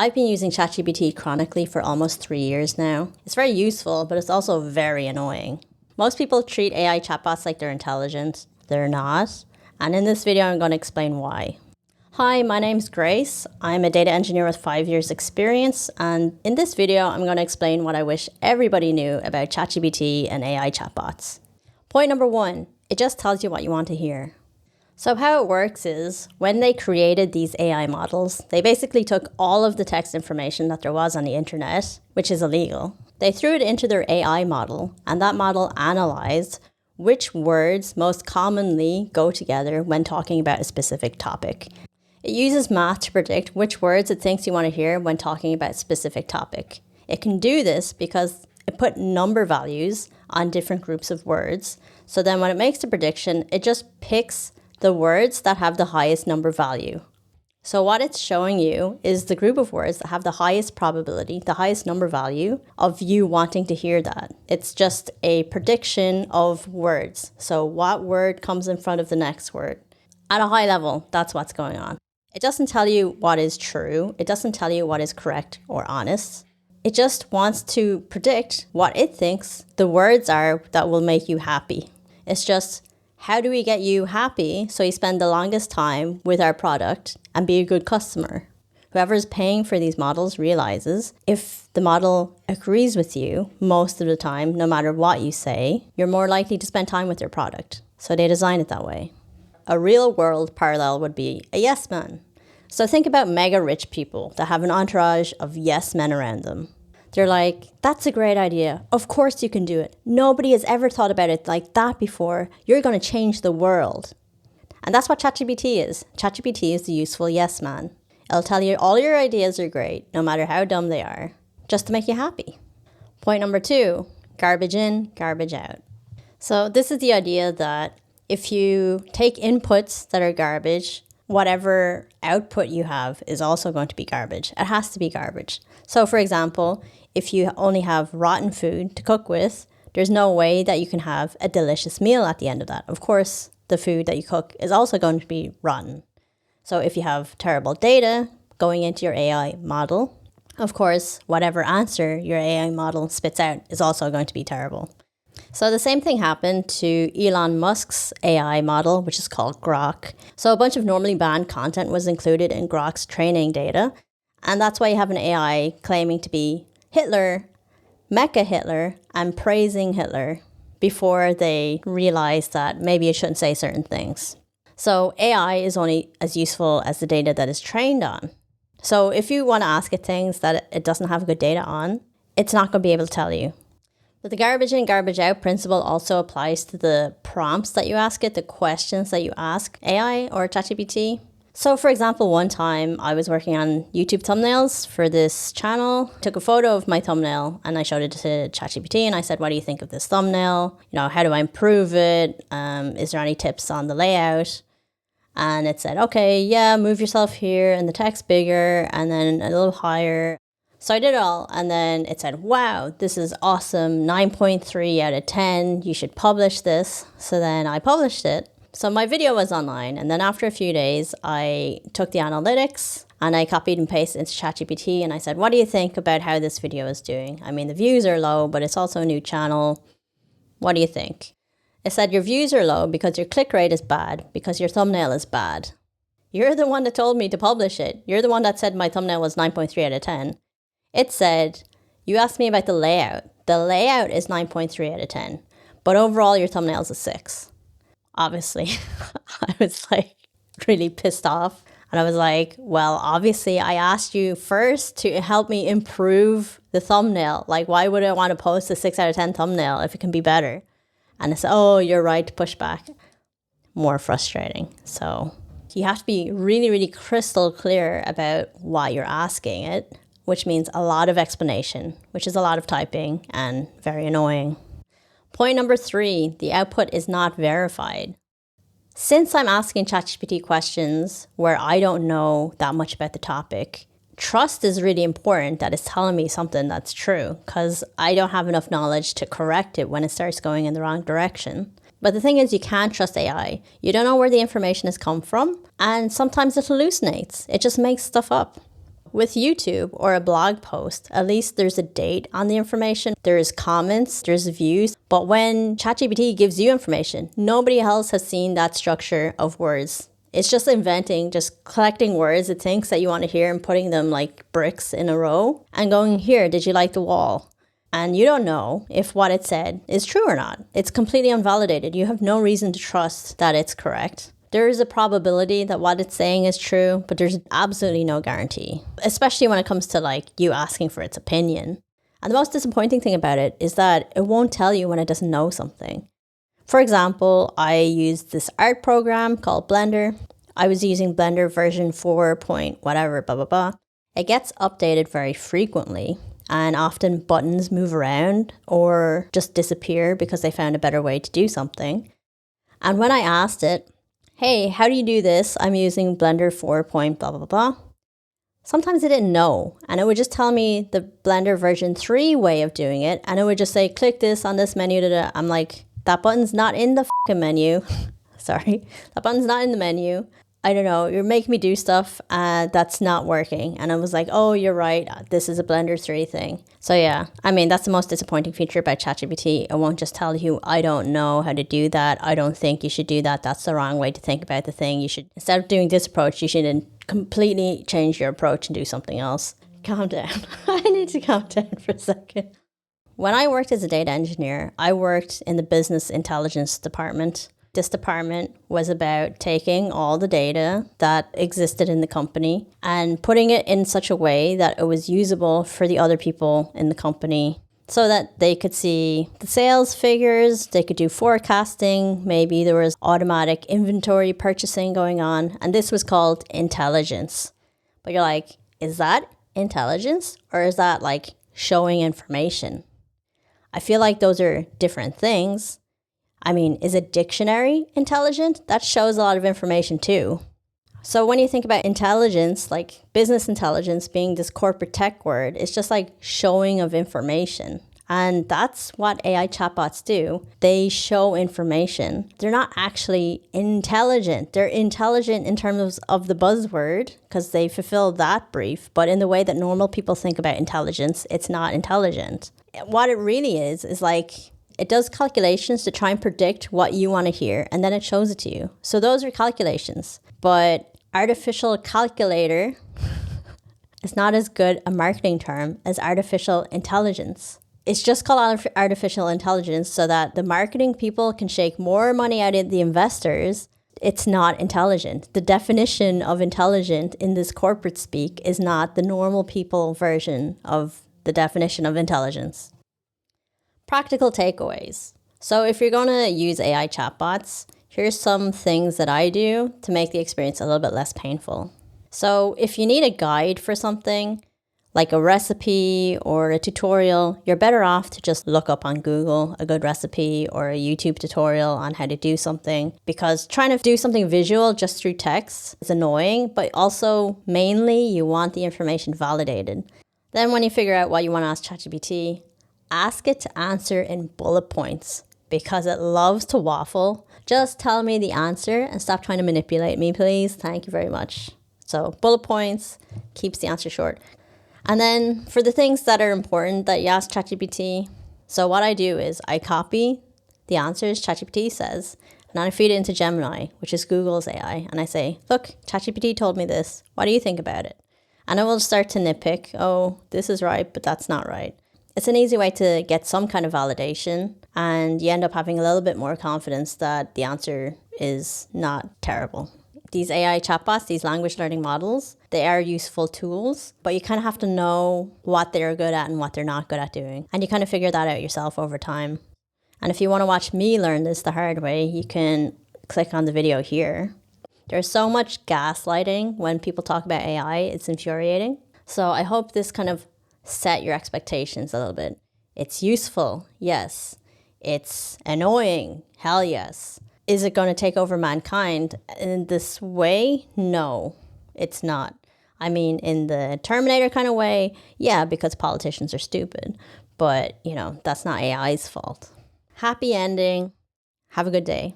I've been using ChatGPT chronically for almost 3 years now. It's very useful, but it's also very annoying. Most people treat AI chatbots like they're intelligent. They're not. And in this video, I'm going to explain why. Hi, my name's Grace. I'm a data engineer with 5 years experience. And in this video, I'm going to explain what I wish everybody knew about ChatGPT and AI chatbots. Point number 1, it just tells you what you want to hear. So how it works is, when they created these AI models, they basically took all of the text information that there was on the internet, which is illegal. They threw it into their AI model, and that model analyzed which words most commonly go together when talking about a specific topic. It uses math to predict which words it thinks you want to hear when talking about a specific topic. It can do this because it put number values on different groups of words. So then when it makes the prediction, it just picks the words that have the highest number value. So what it's showing you is the group of words that have the highest probability, the highest number value of you wanting to hear that. It's just a prediction of words. So what word comes in front of the next word? At a high level, that's what's going on. It doesn't tell you what is true. It doesn't tell you what is correct or honest. It just wants to predict what it thinks the words are that will make you happy. It's just, how do we get you happy so you spend the longest time with our product and be a good customer? Whoever is paying for these models realizes if the model agrees with you most of the time, no matter what you say, you're more likely to spend time with their product. So they design it that way. A real world parallel would be a yes man. So think about mega rich people that have an entourage of yes men around them. They're like, that's a great idea. Of course you can do it. Nobody has ever thought about it like that before. You're going to change the world. And that's what ChatGPT is. ChatGPT is the useful yes man. It'll tell you all your ideas are great, no matter how dumb they are, just to make you happy. Point number 2, garbage in, garbage out. So this is the idea that if you take inputs that are garbage, whatever output you have is also going to be garbage. It has to be garbage. So for example, if you only have rotten food to cook with, there's no way that you can have a delicious meal at the end of that. Of course, the food that you cook is also going to be rotten. So if you have terrible data going into your AI model, of course, whatever answer your AI model spits out is also going to be terrible. So the same thing happened to Elon Musk's AI model, which is called Grok. So a bunch of normally banned content was included in Grok's training data. And that's why you have an AI claiming to be Hitler, Mecha Hitler, and praising Hitler before they realize that maybe you shouldn't say certain things. So AI is only as useful as the data that is trained on. So if you want to ask it things that it doesn't have good data on, it's not going to be able to tell you. But the garbage in, garbage out principle also applies to the prompts that you ask it, the questions that you ask AI or ChatGPT. So for example, one time I was working on YouTube thumbnails for this channel, took a photo of my thumbnail and I showed it to ChatGPT and I said, what do you think of this thumbnail? How do I improve it? Is there any tips on the layout? And it said, okay, yeah, move yourself here and the text bigger and then a little higher. So I did it all, and then it said, wow, this is awesome, 9.3 out of 10, you should publish this. So then I published it. So my video was online, and then after a few days, I took the analytics, and I copied and pasted into ChatGPT, and I said, what do you think about how this video is doing? I mean, the views are low, but it's also a new channel. What do you think? It said, your views are low because your click rate is bad, because your thumbnail is bad. You're the one that told me to publish it. You're the one that said my thumbnail was 9.3 out of 10. It said, you asked me about the layout. The layout is 9.3 out of 10, but overall your thumbnail is a 6. Obviously, I was like really pissed off. And I was like, well, obviously I asked you first to help me improve the thumbnail. Like, why would I want to post a 6 out of 10 thumbnail if it can be better? And I said, oh, you're right to push back. More frustrating. So you have to be really, really crystal clear about why you're asking it, which means a lot of explanation, which is a lot of typing and very annoying. Point number 3, the output is not verified. Since I'm asking ChatGPT questions where I don't know that much about the topic, trust is really important that it's telling me something that's true, because I don't have enough knowledge to correct it when it starts going in the wrong direction. But the thing is, you can't trust AI. You don't know where the information has come from, and sometimes it hallucinates. It just makes stuff up. With YouTube or a blog post, at least there's a date on the information, there's comments, there's views. But when ChatGPT gives you information, nobody else has seen that structure of words. It's just inventing, just collecting words it thinks that you want to hear and putting them like bricks in a row and going, here, did you like the wall? And you don't know if what it said is true or not. It's completely unvalidated. You have no reason to trust that it's correct. There is a probability that what it's saying is true, but there's absolutely no guarantee, especially when it comes to like you asking for its opinion. And the most disappointing thing about it is that it won't tell you when it doesn't know something. For example, I used this art program called Blender. I was using Blender version 4 point whatever, blah, blah, blah. It gets updated very frequently, and often buttons move around or just disappear because they found a better way to do something. And when I asked it, hey, how do you do this? I'm using Blender 4 point blah, blah, blah. Sometimes it didn't know, and it would just tell me the Blender version 3 way of doing it, and it would just say, click this on this menu. I'm like, that button's not in the fucking menu. Sorry, that button's not in the menu. I don't know, you're making me do stuff that's not working. And I was like, oh, you're right, this is a Blender 3 thing. So yeah, I mean, that's the most disappointing feature about ChatGPT. It won't just tell you, I don't know how to do that. I don't think you should do that. That's the wrong way to think about the thing. You should, instead of doing this approach, you should completely change your approach and do something else. Calm down. I need to calm down for a second. When I worked as a data engineer, I worked in the business intelligence department. This department was about taking all the data that existed in the company and putting it in such a way that it was usable for the other people in the company so that they could see the sales figures, they could do forecasting, maybe there was automatic inventory purchasing going on, and this was called intelligence. But you're like, is that intelligence or is that like showing information? I feel like those are different things. I mean, is a dictionary intelligent? That shows a lot of information too. So when you think about intelligence, like business intelligence being this corporate tech word, it's just like showing of information. And that's what AI chatbots do. They show information. They're not actually intelligent. They're intelligent in terms of the buzzword because they fulfill that brief. But in the way that normal people think about intelligence, it's not intelligent. What it really is like, it does calculations to try and predict what you want to hear, and then it shows it to you. So those are calculations. But artificial calculator is not as good a marketing term as artificial intelligence. It's just called artificial intelligence so that the marketing people can shake more money out of the investors. It's not intelligent. The definition of intelligent in this corporate speak is not the normal people version of the definition of intelligence. Practical takeaways. So if you're going to use AI chatbots, here's some things that I do to make the experience a little bit less painful. So if you need a guide for something, like a recipe or a tutorial, you're better off to just look up on Google a good recipe or a YouTube tutorial on how to do something, because trying to do something visual just through text is annoying, but also mainly you want the information validated. Then when you figure out what you want to ask ChatGPT, ask it to answer in bullet points because it loves to waffle. Just tell me the answer and stop trying to manipulate me, please. Thank you very much. So bullet points keeps the answer short. And then for the things that are important that you ask ChatGPT, so what I do is I copy the answers ChatGPT says, and I feed it into Gemini, which is Google's AI, and I say, look, ChatGPT told me this. What do you think about it? And it will start to nitpick, oh, this is right, but that's not right. It's an easy way to get some kind of validation, and you end up having a little bit more confidence that the answer is not terrible. These AI chatbots, these language learning models, they are useful tools, but you kind of have to know what they're good at and what they're not good at doing. And you kind of figure that out yourself over time. And if you want to watch me learn this the hard way, you can click on the video here. There's so much gaslighting when people talk about AI, it's infuriating. So I hope this kind of set your expectations a little bit. It's useful, yes. It's annoying, hell yes. Is it going to take over mankind in this way? No, it's not. I mean, in the Terminator kind of way, yeah, because politicians are stupid. But, that's not AI's fault. Happy ending. Have a good day.